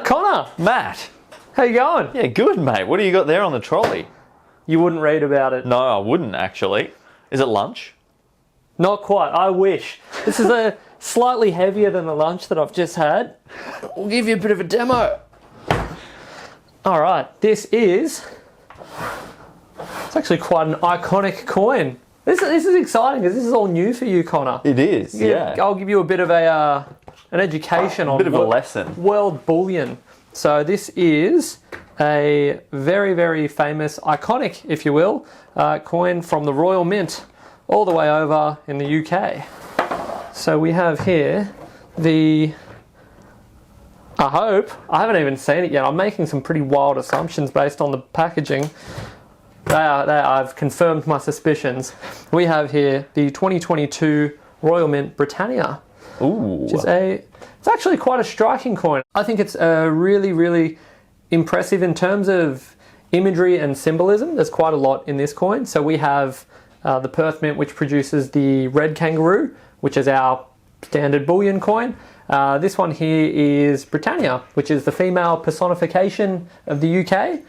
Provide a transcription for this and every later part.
Connor! Matt. How you going? Yeah, good, mate. What do you got there on the trolley? You wouldn't read about it. No, I wouldn't, actually. Is it lunch? Not quite. I wish. This is a slightly heavier than the lunch that I've just had. We'll give you a bit of a demo. All right. This is... It's actually quite an iconic coin. This is exciting because this is all new for you, Connor. It is, yeah. I'll give you a bit of an education on... A bit of a lesson. World bullion. So this is a very, very famous, iconic, if you will, coin from the Royal Mint all the way over in the UK. So we have here the... I hope, I haven't even seen it yet. I'm making some pretty wild assumptions based on the packaging. I've confirmed my suspicions. We have here the 2022 Royal Mint Britannia. Ooh. Which is it's actually quite a striking coin. I think it's really, really impressive in terms of imagery and symbolism. There's quite a lot in this coin. So we have the Perth Mint, which produces the red kangaroo, which is our standard bullion coin. This one here is Britannia, which is the female personification of the UK.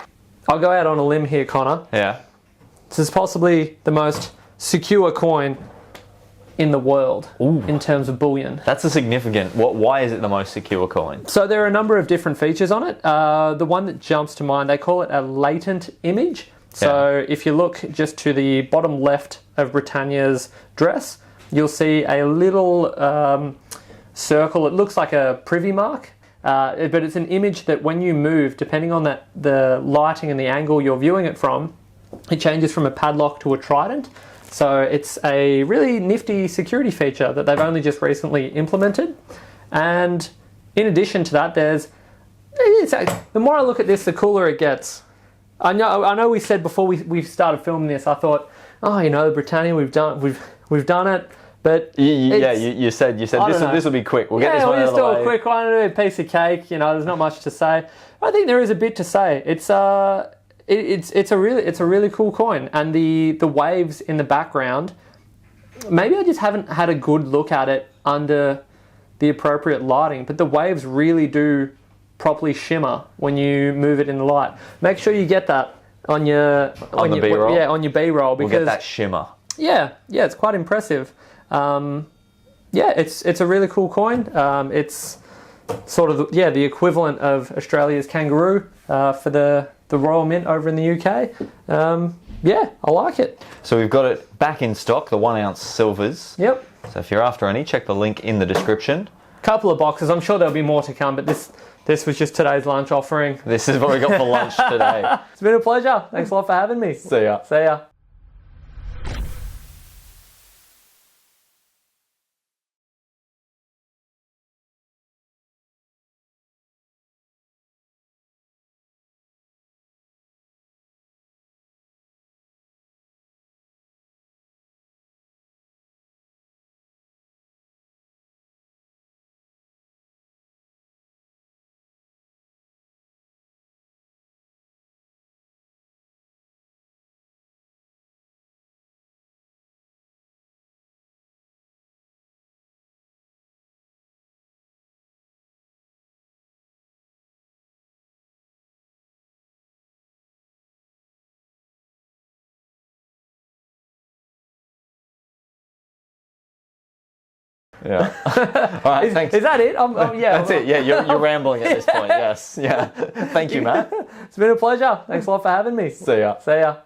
I'll go out on a limb here, Connor. Yeah. This is possibly the most secure coin in the world. Ooh. In terms of bullion. That's a significant... Why is it the most secure coin? So there are a number of different features on it. The one that jumps to mind, they call it a latent image. So if you look just to the bottom left of Britannia's dress, you'll see a little circle. It looks like a privy mark. But it's an image that when you move, depending on the lighting and the angle you're viewing it from, it changes from a padlock to a trident. So it's a really nifty security feature that they've only just recently implemented. And in addition to that, the more I look at this, the cooler it gets. I know we said before we started filming this, I thought, Britannia, we've done it. But you said this will be quick. We'll get this one out of the way. We'll just do a quick one, a piece of cake. There's not much to say. I think there is a bit to say. It's a really cool coin, and the waves in the background. Maybe I just haven't had a good look at it under the appropriate lighting, but the waves really do properly shimmer when you move it in the light. Make sure you get that on your B-roll. Yeah, on your B-roll, because we'll get that shimmer. Yeah, it's quite impressive. It's a really cool coin. It's sort of the equivalent of Australia's kangaroo for the Royal Mint over in the UK. I like it. So we've got it back in stock, the 1 ounce silvers. Yep. So if you're after any, check the link in the description. Couple of boxes. I'm sure there'll be more to come, but this was just today's lunch offering. This is what we got for lunch today. It's been a pleasure. Thanks a lot for having me. See ya. See ya. Yeah. All right, thanks. Is that it? That's it. Yeah, you're rambling at this point. Yes. Yeah. Thank you, Matt. It's been a pleasure. Thanks a lot for having me. See ya. See ya.